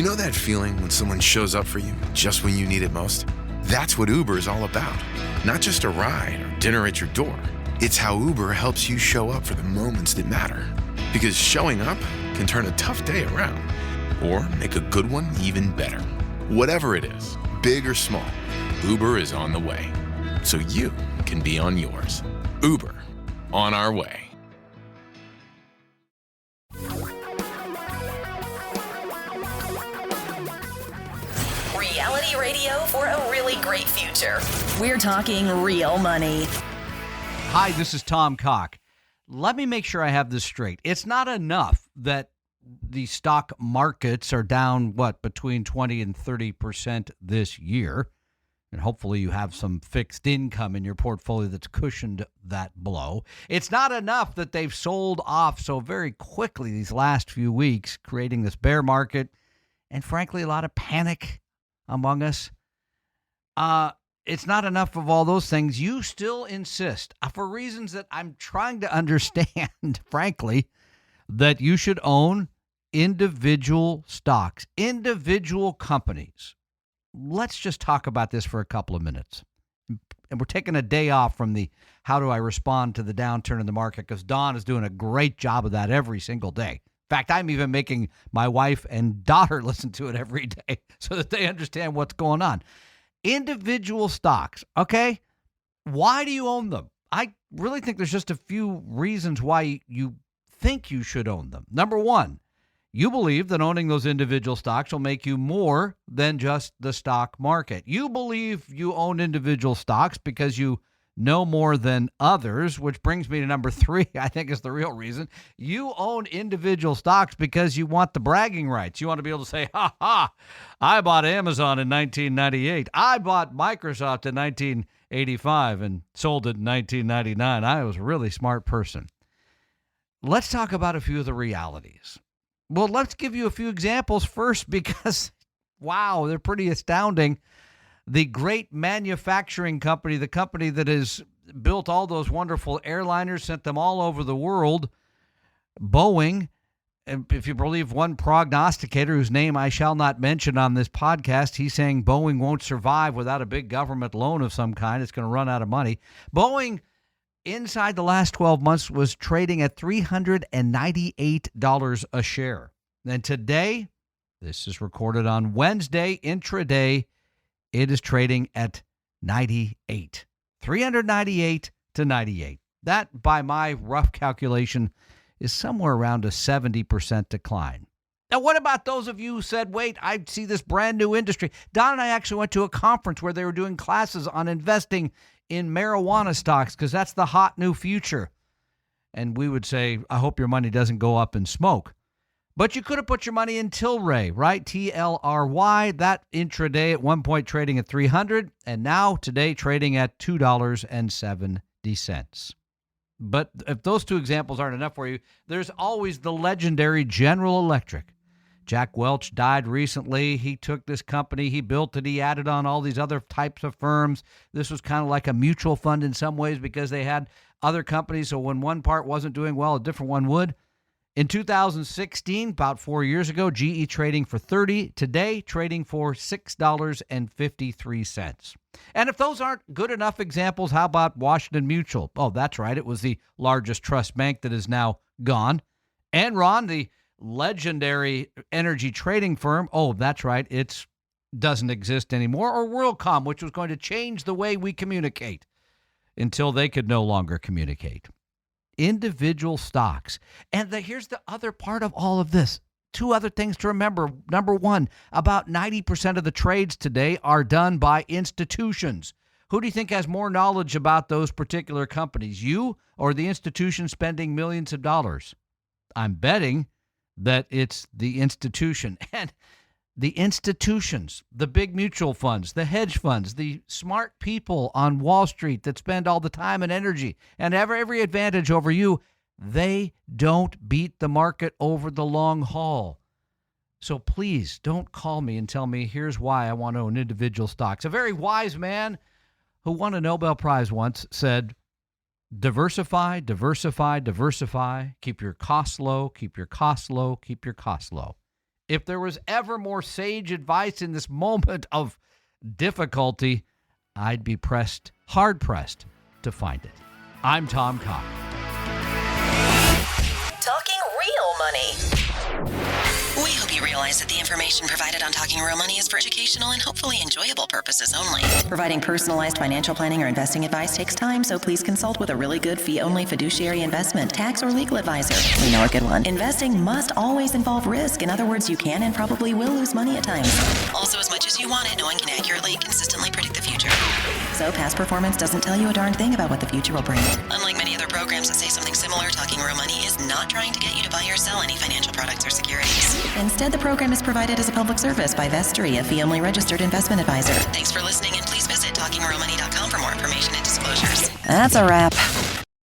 You know that feeling when someone shows up for you just when you need it most? That's what Uber is all about. Not just a ride or dinner at your door. It's how Uber helps you show up for the moments that matter. Because showing up can turn a tough day around or make a good one even better. Whatever it is, big or small, Uber is on the way. So you can be on yours. Uber, on our way. Reality radio for a really great future. We're talking real money. Hi, this is Tom Cock. Let me make sure I have this straight. It's not enough that the stock markets are down, between 20 and 30% this year. And hopefully you have some fixed income in your portfolio that's cushioned that blow. It's not enough that they've sold off so very quickly these last few weeks, creating this bear market and, frankly, a lot of panic among us. It's not enough of all those things. You still insist, for reasons that I'm trying to understand, frankly, that you should own individual stocks, individual companies. Let's just talk about this for a couple of minutes. And we're taking a day off from the how do I respond to the downturn in the market, because Dawn is doing a great job of that every single day. In fact, I'm even making my wife and daughter listen to it every day so that they understand what's going on. Individual stocks, okay? Why do you own them? I really think there's just a few reasons why you think you should own them. Number one, you believe that owning those individual stocks will make you more than just the stock market. You believe you own individual stocks because you know more than others, which brings me to number three, I think is the real reason. You own individual stocks because you want the bragging rights. You want to be able to say, I bought Amazon in 1998. I bought Microsoft in 1985 and sold it in 1999. I was a really smart person. Let's talk about a few of the realities. Well, let's give you a few examples first because, wow, they're pretty astounding. The great manufacturing company, the company that has built all those wonderful airliners, sent them all over the world, Boeing, and if you believe one prognosticator whose name I shall not mention on this podcast, he's saying Boeing won't survive without a big government loan of some kind. It's going to run out of money. Boeing, inside the last 12 months, was trading at $398 a share. And today, this is recorded on Wednesday, intraday, it is trading at 98. 398 to 98. That, by my rough calculation, is somewhere around a 70% decline. Now, what about those of you who said, wait, I see this brand new industry? Don and I actually went to a conference where they were doing classes on investing in marijuana stocks because that's the hot new future. And we would say, I hope your money doesn't go up in smoke. But you could have put your money in Tilray, right? TLRY, that intraday at one point trading at 300 and now today trading at $2.70. But if those two examples aren't enough for you, there's always the legendary General Electric. Jack Welch died recently. He took this company, he built it, he added on all these other types of firms. This was kind of like a mutual fund in some ways because they had other companies, so when one part wasn't doing well, a different one would. In 2016, about 4 years ago, GE trading for $30. Today, trading for $6.53. And if those aren't good enough examples, how about Washington Mutual? Oh, that's right. It was the largest trust bank that is now gone. Enron, the legendary energy trading firm. Oh, that's right. It doesn't exist anymore. Or WorldCom, which was going to change the way we communicate until they could no longer communicate. Individual stocks. And here's the other part of all of this. Two other things to remember. Number one, about 90% of the trades today are done by institutions. Who do you think has more knowledge about those particular companies, you or the institution spending millions of dollars? I'm betting that it's the institution. And the institutions, the big mutual funds, the hedge funds, the smart people on Wall Street that spend all the time and energy and have every advantage over you, they don't beat the market over the long haul. So please don't call me and tell me here's why I want to own individual stocks. A very wise man who won a Nobel Prize once said, diversify, diversify, diversify. Keep your costs low, keep your costs low, keep your costs low. If there was ever more sage advice in this moment of difficulty, I'd be hard-pressed to find it. I'm Tom Cock. Talking real money. We hope you realize that the information provided on Talking Real Money is for educational and hopefully enjoyable purposes only. Providing personalized financial planning or investing advice takes time, so please consult with a really good fee-only fiduciary investment, tax, or legal advisor. We know a good one. Investing must always involve risk. In other words, you can and probably will lose money at times. Also, as much as you want it, no one can accurately, consistently predict the future. So past performance doesn't tell you a darn thing about what the future will bring. Unlike many other programs that say something similar, Talking Real Money is not trying to get you to buy or sell any financial products or securities. Instead, the program is provided as a public service by Vestry, a fee-only registered investment advisor. Thanks for listening, and please visit TalkingRealMoney.com for more information and disclosures. That's a wrap.